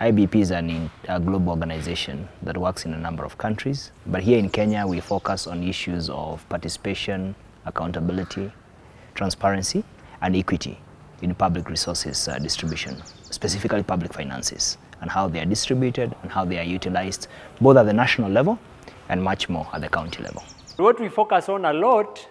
IBP is a global organization that works in a number of countries, but here in Kenya we focus on issues of participation, accountability, transparency, and equity in public resources distribution, specifically public finances, and how they are distributed and how they are utilized, both at the national level and much more at the county level. What we focus on a lot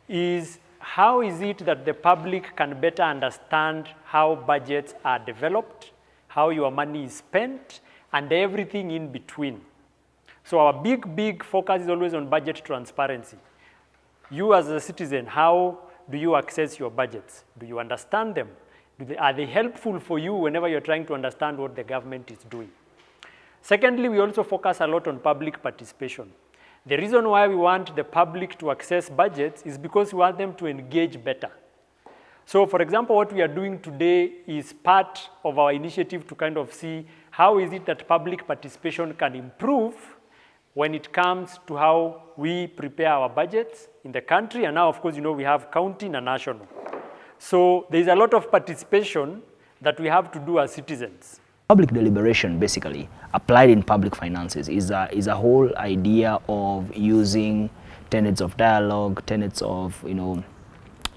is how is it that the public can better understand how budgets are developed, how your money is spent, and everything in between. So our big focus is always on budget transparency. You as a citizen, how do you access your budgets? Do you understand them? Are they helpful for you whenever you're trying to understand what the government is doing? Secondly, we also focus a lot on public participation. The reason why we want the public to access budgets is because we want them to engage better. So for example, what we are doing today is part of our initiative to kind of see how is it that public participation can improve when it comes to how we prepare our budgets in the country. And now, of course, we have county and national. So there's a lot of participation that we have to do as citizens. Public deliberation, basically, applied in public finances is a whole idea of using tenets of dialogue, tenets of,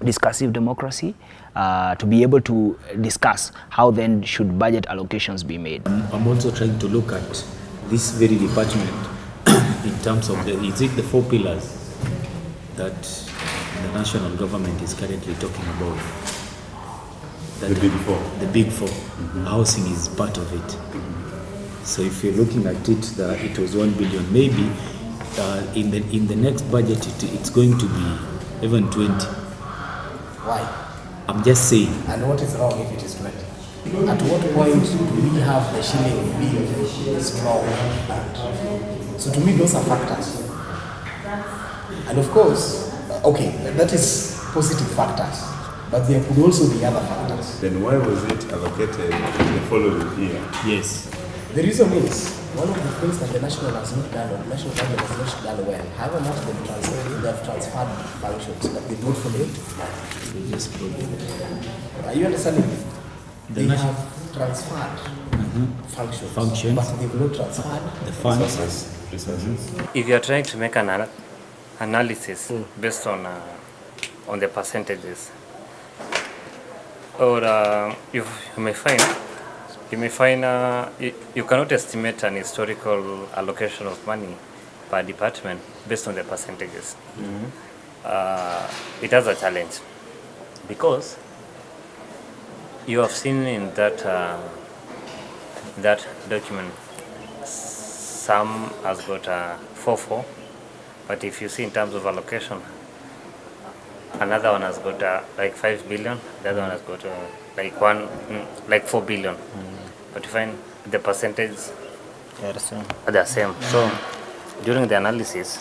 discussive democracy, to be able to discuss how then should budget allocations be made. I'm also trying to look at this very department in terms of is it the 4 pillars that the national government is currently talking about? The big 4. The big 4. Housing is part of it. So if you're looking at it, it was 1 billion. Maybe in the next budget it's going to be even 20. Why? I'm just saying. And what is wrong if it is 20? At what point do we have the shilling being strong? So to me, those are factors. And of course, okay, that is positive factors, but there could also be other factors. Then why was it allocated the following year? Yes. The reason is, one of the things that the national has not done, or the national government has not done well, however much they have transferred functions, but they don't follow it. They just put it. Are you understanding me? They have transferred functions, but they've not transferred the funds. Resources. If you are trying to make an analysis based on the percentages, or you may find you cannot estimate an historical allocation of money per department based on the percentages. It has a challenge because you have seen in that document some has got a 4-4, but if you see in terms of allocation, another one has got like 5 billion, the other one has got like 4 billion. But you find the percentages are the same. So during the analysis,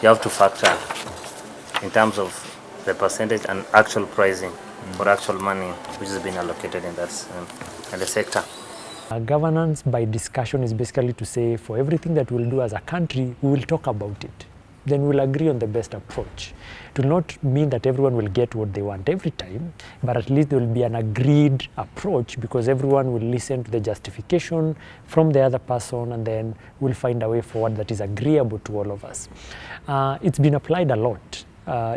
you have to factor in terms of the percentage and actual pricing for actual money which is being allocated in that in the sector. Governance by discussion is basically to say for everything that we'll do as a country, we will talk about it. Then we'll agree on the best approach. It will not mean that everyone will get what they want every time, but at least there will be an agreed approach because everyone will listen to the justification from the other person and then we'll find a way forward that is agreeable to all of us. It's been applied a lot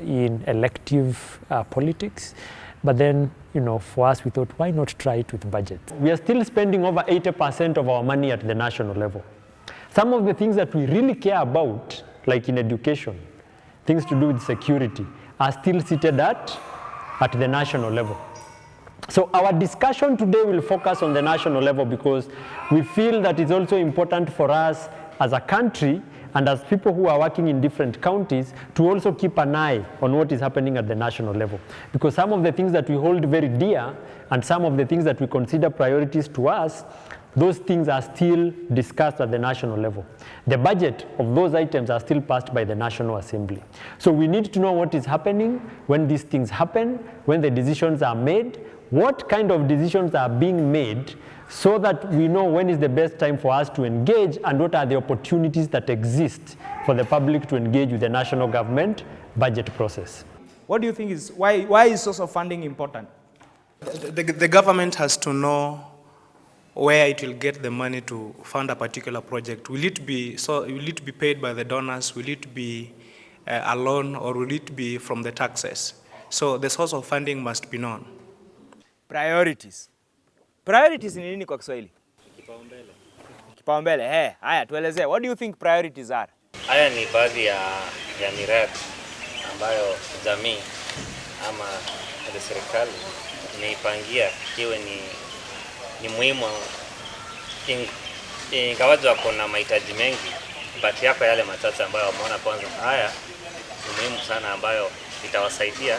in elective politics, but then, for us, we thought, why not try it with budget? We are still spending over 80% of our money at the national level. Some of the things that we really care about, like in education, things to do with security, are still seated at the national level. So our discussion today will focus on the national level because we feel that it's also important for us as a country and as people who are working in different counties to also keep an eye on what is happening at the national level. Because some of the things that we hold very dear and some of the things that we consider priorities to us, those things are still discussed at the national level. The budget of those items are still passed by the National Assembly. So we need to know what is happening when these things happen, when the decisions are made, what kind of decisions are being made so that we know when is the best time for us to engage and what are the opportunities that exist for the public to engage with the national government budget process. What do you think is, why is source of funding important? The government has to know where it will get the money to fund a particular project. Will it be paid by the donors? Will it be a loan, or will it be from the taxes? So the source of funding must be known. Priorities. Priorities ni nini kwa Kiswahili? Kipaumbele. Kipaumbele. Haya tuelezee. What do you think priorities are? Haya ni baadhi ya miradi ambayo jamii ama serikali imeipangia iwe ni muhimu, ingawaje wako na mahitaji mengi, but yako yale machache ambayo wameona kwanza haya ni muhimu sana, ambayo itawasaidia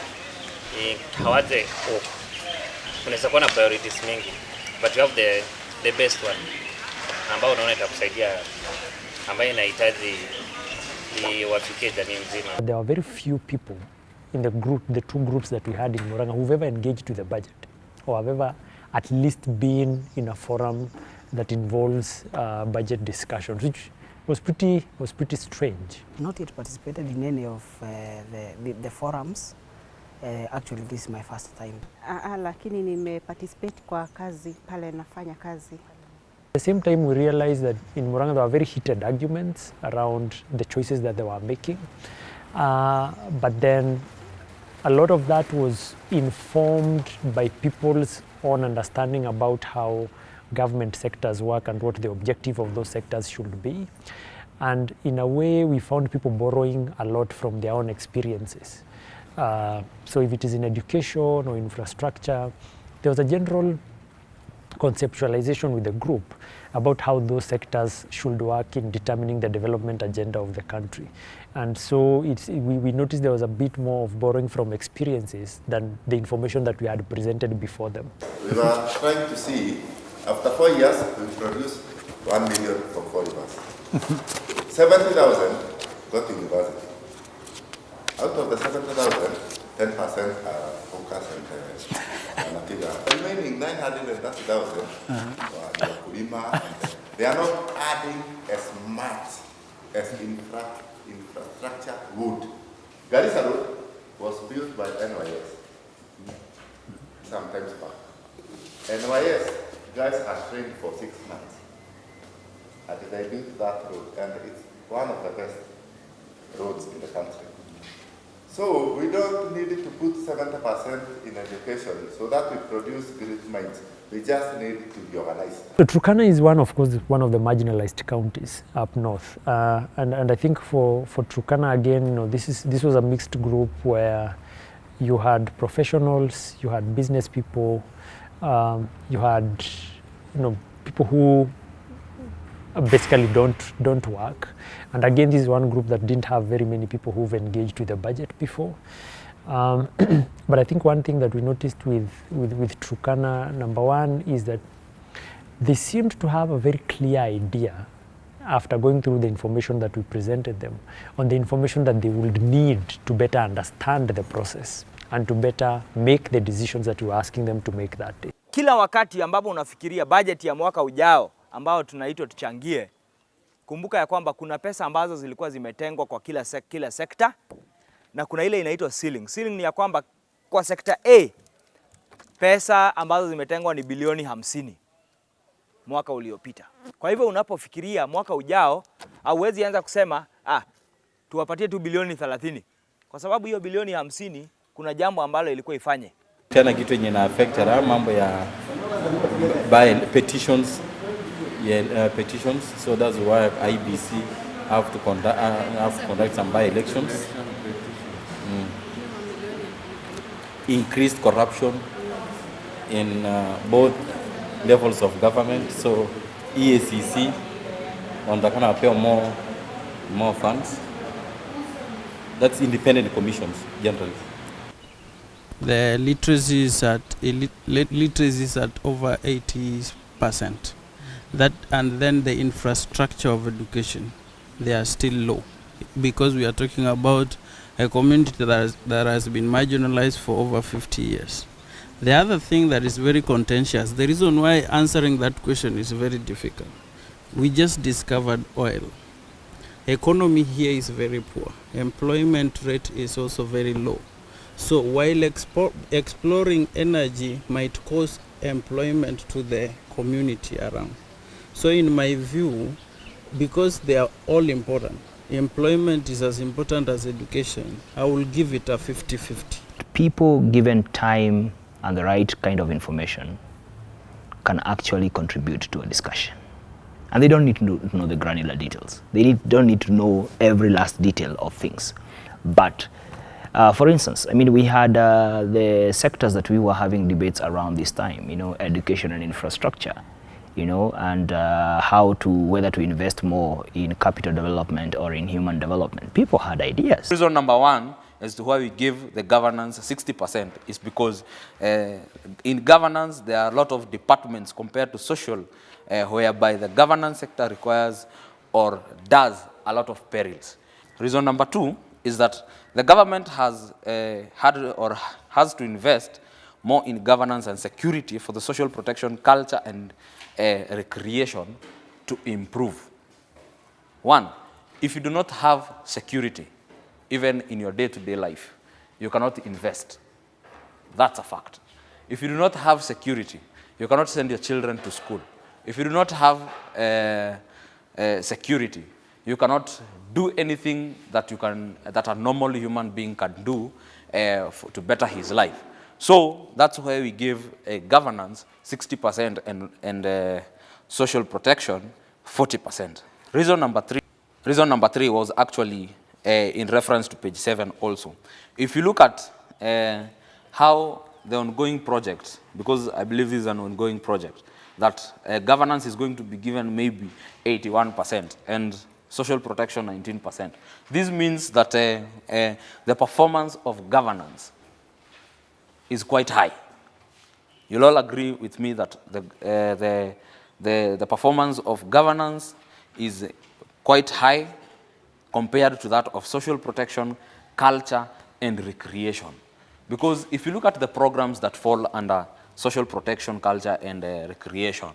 hawaje. Unaweza kuwa na priorities mingi, but you have the best one ambayo unaona itakusaidia, ambayo inahitaji iwafikie jamii mzima. There are very few people in the two groups that we had in Murang'a who've ever engaged with the budget, or have ever at least been in a forum that involves budget discussions, which was pretty strange. Not yet participated in any of the forums. Actually, this is my first time. Lakini nimeparticipate kwa kazi pale nafanya kazi. At the same time, we realized that in Murang'a there were very heated arguments around the choices that they were making. But then a lot of that was informed by people's own understanding about how government sectors work and what the objective of those sectors should be. And in a way, we found people borrowing a lot from their own experiences. So if it is in education or infrastructure, there was a general conceptualization with the group about how those sectors should work in determining the development agenda of the country. And so we noticed there was a bit more of borrowing from experiences than the information that we had presented before them. We were trying to see, after 4 years, we produced 1 million from 4 rivers. 70,000 got to university. Out of the 70,000, 10% are focus and material. Remaining 930,000 are Kulima, and they are not adding as much as infrastructure would. Garissa Road was built by NYS sometimes back. NYS guys are trained for 6 months. And they built that road, and it's one of the best roads in the country. So we don't need to put 70% in education so that we produce great minds. We just need to be organized. So Turkana is one of the marginalized counties up north, and I think for Turkana again, this was a mixed group where you had professionals, you had business people, you had people who basically don't work. And again, this is one group that didn't have very many people who've engaged with the budget before. But I think one thing that we noticed with Turkana, number one, is that they seemed to have a very clear idea after going through the information that we presented them on the information that they would need to better understand the process and to better make the decisions that we were asking them to make that day. Kila wakati ambapo unafikiria budget ya mwaka ujao ambao tunaitwa tuchangie, kumbuka ya kwamba kuna pesa ambazo zilikuwa zimetengwa kwa kila sekta, na kuna ile inaitwa ceiling. Ceiling ni ya kwamba kwa sekta A pesa ambazo zimetengwa ni bilioni 50 mwaka uliopita. Kwa hivyo unapofikiria mwaka ujao, hauwezi anza kusema tuwapatie tu bilioni 30, kwa sababu hiyo bilioni 50 kuna jambo ambalo ilikuwa ifanye. Tena kitu yenye na affect mambo ya petitions. Petitions, so that's why IBC have to conduct some by-elections. Increased corruption in both levels of government, so EACC wanataka pay more funds. That's independent commissions generally. The literacy is at over 80%. That, and then the infrastructure of education, they are still low, because we are talking about a community that has been marginalized for over 50 years. The other thing that is very contentious, the reason why answering that question is very difficult, we just discovered oil. Economy here is very poor. Employment rate is also very low. So while exploring energy might cause employment to the community around. So in my view, because they are all important, employment is as important as education, I will give it a 50-50. People given time and the right kind of information can actually contribute to a discussion. And they don't need to know the granular details. They don't need to know every last detail of things. But for instance, I mean, we had the sectors that we were having debates around this time, you know, education and infrastructure, you know, and whether to invest more in capital development or in human development. People had ideas. Reason number one as to why we give the governance 60% is because in governance there are a lot of departments compared to social whereby the governance sector requires or does a lot of perils. Reason number two is that the government has has to invest more in governance and security for the social protection, culture and recreation to improve. One, if you do not have security, even in your day-to-day life, you cannot invest. That's a fact. If you do not have security, you cannot send your children to school. If you do not have security, you cannot do anything that a normal human being can do to better his life. So that's why we give governance 60% and social protection 40%. Reason number three was actually in reference to page 7 also. If you look at how the ongoing project, because I believe this is an ongoing project, that governance is going to be given maybe 81% and social protection 19%. This means that the performance of governance is quite high. You'll all agree with me that the performance of governance is quite high compared to that of social protection, culture, and recreation. Because if you look at the programs that fall under social protection, culture, and recreation,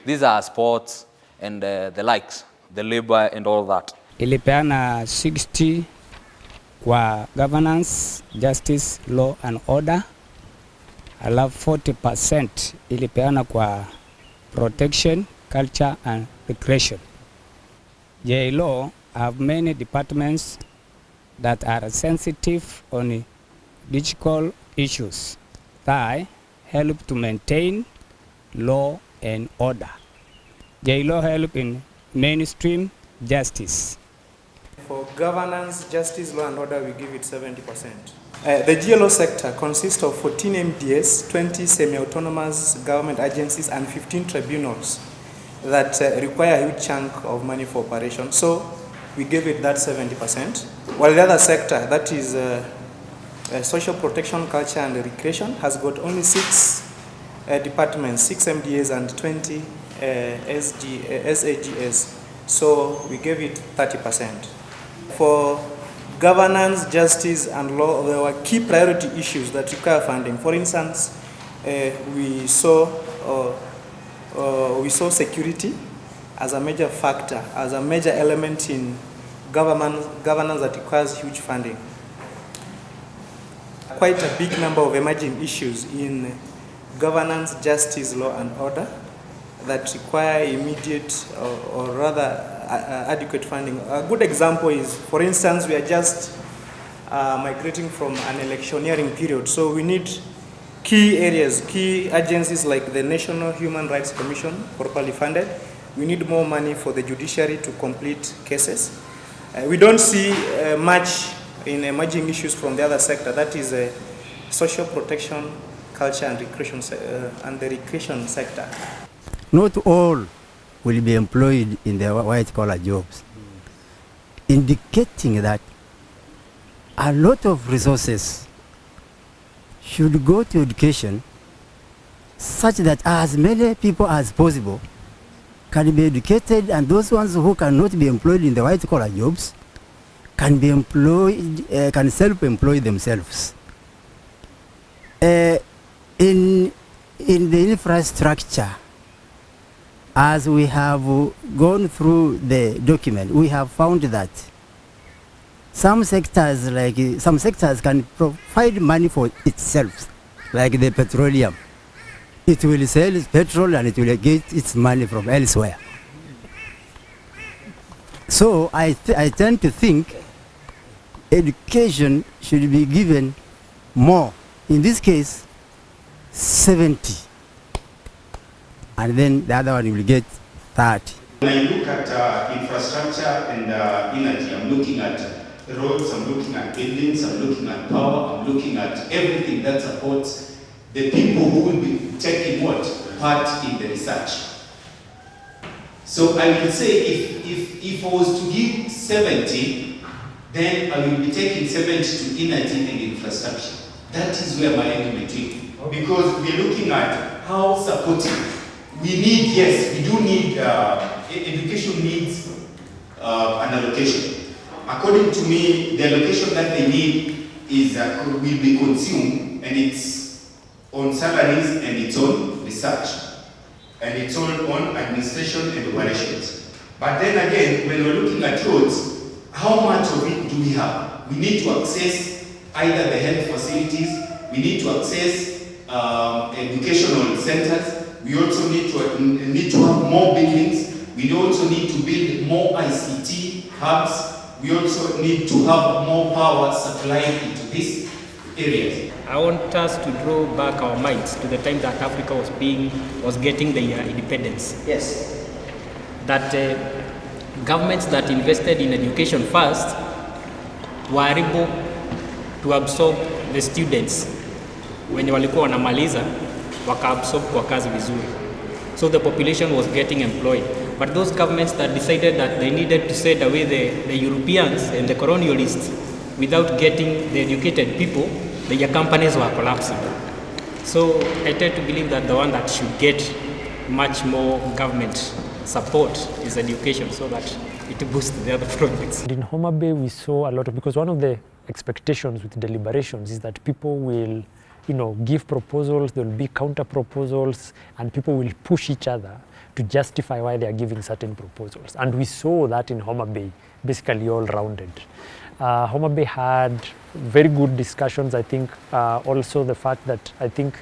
these are sports and the likes, the labor and all that. Ilipeana 60 kwa governance, justice, law and order. Alafu 40% ilipeana kwa protection, culture and recreation. Law have many departments that are sensitive on digital issues that help to maintain law and order. Law help in mainstream justice. For governance, justice, law and order, we give it 70%. The GLO sector consists of 14 MDS, 20 semi-autonomous government agencies, and 15 tribunals that require a huge chunk of money for operation. So we give it that 70%. While the other sector, that is social protection, culture, and recreation, has got only 6 departments, 6 MDAs and 20 SAGS. So we gave it 30%. For governance, justice, and law, there were key priority issues that require funding. For instance, we saw security as a major factor, as a major element in governance that requires huge funding. Quite a big number of emerging issues in governance, justice, law, and order that require immediate or rather adequate funding. A good example is, for instance, we are just migrating from an electioneering period, so we need key areas, key agencies like the National Human Rights Commission properly funded. We need more money for the judiciary to complete cases. We don't see much in emerging issues from the other sector, that is social protection, culture and recreation, and the recreation sector. Not all will be employed in the white-collar jobs, indicating that a lot of resources should go to education such that as many people as possible can be educated, and those ones who cannot be employed in the white-collar jobs can be employed, can self-employ themselves. In the infrastructure, as we have gone through the document, we have found that some sectors can provide money for itself, like the petroleum. It will sell its petrol and it will get its money from elsewhere. So I tend to think education should be given more. In this case, 70. And then the other one will get 30. When I look at infrastructure and energy, I'm looking at roads, I'm looking at buildings, I'm looking at power, I'm looking at everything that supports the people who will be taking part in the research. So I will say if I was to give 70, then I will be taking 70 to energy and infrastructure. That is where my argument will. Because we're looking at how supportive. We need, yes, we do need, education needs an allocation. According to me, the allocation that they need is will be consumed, and it's on salaries and it's on research. And it's all on administration and operations. But then again, when we're looking at roads, how much of it do we have? We need to access either the health facilities, we need to access educational centers, we also need to have more buildings, we also need to build more ICT hubs, we also need to have more power supplied into these areas. I want us to draw back our minds to the time that Africa was getting their independence. Yes. That governments that invested in education first were able to absorb the students. Wenye walikuwa wanamaliza wakaabsorb kwa kazi vizuri. So the population was getting employed. But those governments that decided that they needed to send away the Europeans and the colonialists without getting the educated people, their companies were collapsing. So I tend to believe that the one that should get much more government support is education, so that it boosts the other projects. In Homa Bay, we saw a lot of, because one of the expectations with deliberations is that people will, give proposals, there will be counter proposals, and people will push each other to justify why they are giving certain proposals. And we saw that in Homa Bay, basically all rounded. Homa Bay had very good discussions. I think also the fact that I think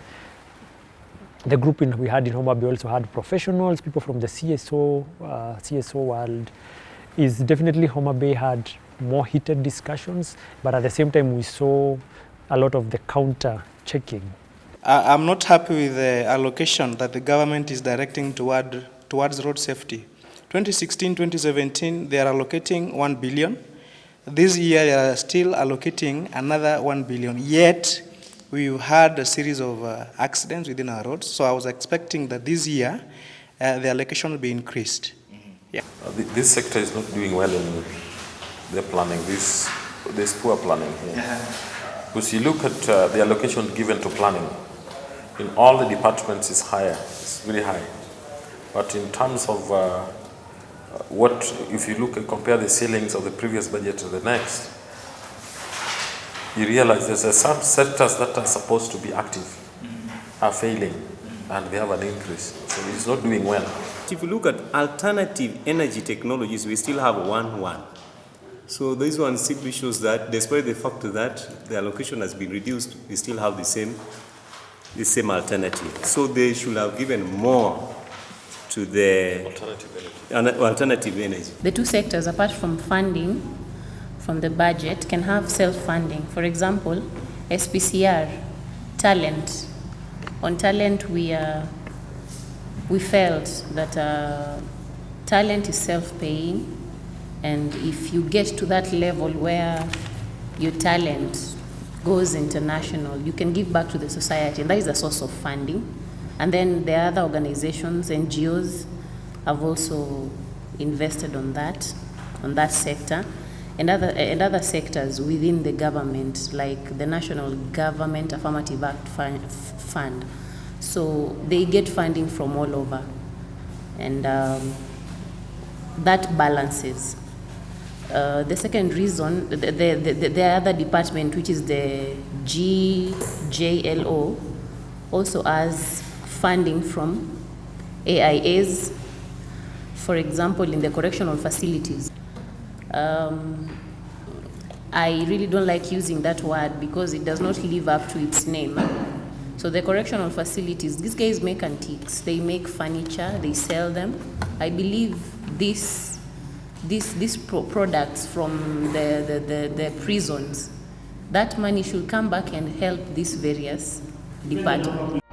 the group we had in Homa Bay also had professionals, people from the CSO world. Is definitely Homa Bay had more heated discussions, but at the same time we saw a lot of the counter checking. I'm not happy with the allocation that the government is directing towards road safety. 2016-2017, they are allocating 1 billion. This year, they are still allocating another 1 billion. Yet, we've had a series of accidents within our roads. So I was expecting that this year, the allocation will be increased. Yeah. This sector is not doing well in the planning. There's poor planning here. Because you look at the allocation given to planning, in all the departments is higher, it's very high. But in terms of if you look and compare the ceilings of the previous budget to the next, you realize there's some sectors that are supposed to be active are failing, and they have an increase. So it's not doing well. If you look at alternative energy technologies, we still have 1-1. So this one simply shows that despite the fact that the allocation has been reduced, we still have the same alternative. So they should have given more to the alternative energy. The two sectors, apart from funding from the budget, can have self-funding. For example, SPCR, talent. On talent, we felt that talent is self-paying, and if you get to that level where your talent goes international, you can give back to the society, and that is a source of funding. And then the other organizations, NGOs, have also invested on that sector, and other sectors within the government, like the National Government Affirmative Act Fund. So they get funding from all over, and that balances. The second reason, the other department, which is the GJLO, also has funding from AIAs, for example, in the correctional facilities. I really don't like using that word because it does not live up to its name. So the correctional facilities, these guys make antiques, they make furniture, they sell them. I believe these products from the prisons, that money should come back and help these various departments.